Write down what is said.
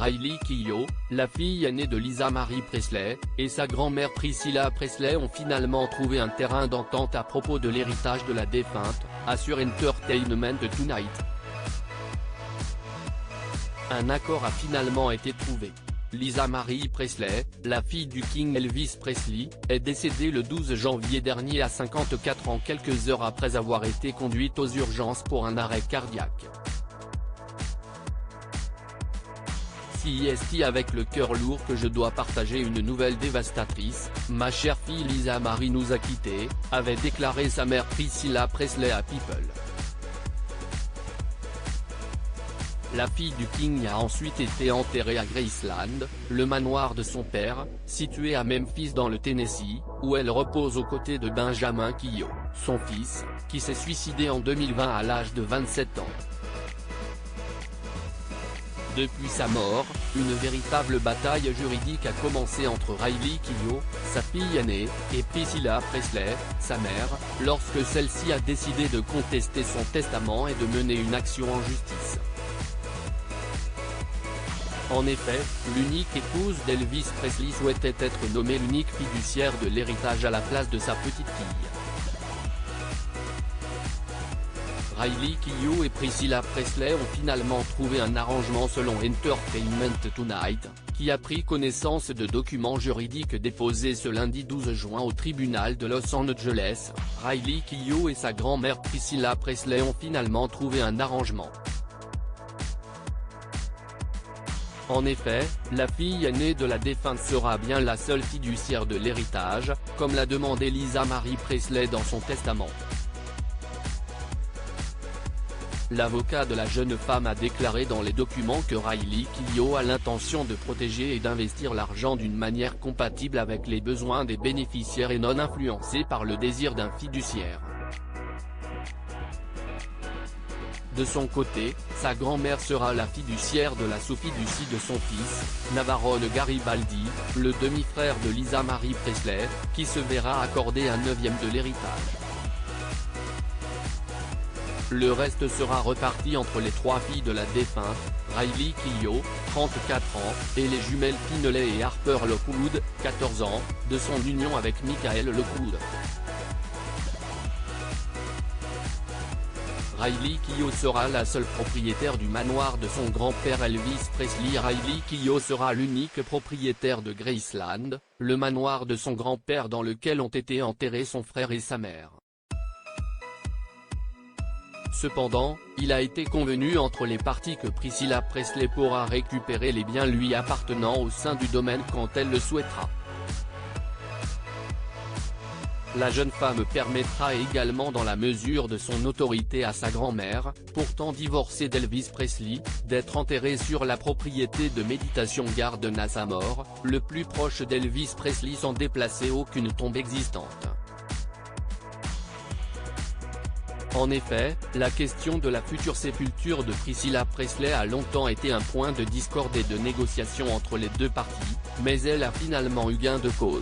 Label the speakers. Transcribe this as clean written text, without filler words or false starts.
Speaker 1: Riley Keough, la fille aînée de Lisa Marie Presley, et sa grand-mère Priscilla Presley ont finalement trouvé un terrain d'entente à propos de l'héritage de la défunte, assure Entertainment Tonight. Un accord a finalement été trouvé. Lisa Marie Presley, la fille du King Elvis Presley, est décédée le 12 janvier dernier à 54 ans, quelques heures après avoir été conduite aux urgences pour un arrêt cardiaque. C'est avec le cœur lourd que je dois partager une nouvelle dévastatrice, ma chère fille Lisa Marie nous a quittés, avait déclaré sa mère Priscilla Presley à People. La fille du King a ensuite été enterrée à Graceland, le manoir de son père, situé à Memphis dans le Tennessee, où elle repose aux côtés de Benjamin Keough, son fils, qui s'est suicidé en 2020 à l'âge de 27 ans. Depuis sa mort, une véritable bataille juridique a commencé entre Riley Keough, sa fille aînée, et Priscilla Presley, sa mère, lorsque celle-ci a décidé de contester son testament et de mener une action en justice. En effet, l'unique épouse d'Elvis Presley souhaitait être nommée l'unique fiduciaire de l'héritage à la place de sa petite fille. Riley Keough et Priscilla Presley ont finalement trouvé un arrangement selon Entertainment Tonight, qui a pris connaissance de documents juridiques déposés ce lundi 12 juin au tribunal de Los Angeles. Riley Keough et sa grand-mère Priscilla Presley ont finalement trouvé un arrangement. En effet, la fille aînée de la défunte sera bien la seule fiduciaire de l'héritage, comme l'a demandé Lisa Marie Presley dans son testament. L'avocat de la jeune femme a déclaré dans les documents que Riley Keough a l'intention de protéger et d'investir l'argent d'une manière compatible avec les besoins des bénéficiaires et non influencée par le désir d'un fiduciaire. De son côté, sa grand-mère sera la fiduciaire de la sous-fiducie de son fils, Navarone Garibaldi, le demi-frère de Lisa Marie Presley, qui se verra accorder un neuvième de l'héritage. Le reste sera reparti entre les trois filles de la défunte, Riley Keough, 34 ans, et les jumelles Finley et Harper Lockwood, 14 ans, de son union avec Michael Lockwood. Riley Keough sera la seule propriétaire du manoir de son grand-père Elvis Presley. Riley Keough sera l'unique propriétaire de Graceland, le manoir de son grand-père dans lequel ont été enterrés son frère et sa mère. Cependant, il a été convenu entre les parties que Priscilla Presley pourra récupérer les biens lui appartenant au sein du domaine quand elle le souhaitera. La jeune femme permettra également dans la mesure de son autorité à sa grand-mère, pourtant divorcée d'Elvis Presley, d'être enterrée sur la propriété de Meditation Garden à sa mort, le plus proche d'Elvis Presley sans déplacer aucune tombe existante. En effet, la question de la future sépulture de Priscilla Presley a longtemps été un point de discorde et de négociation entre les deux parties, mais elle a finalement eu gain de cause.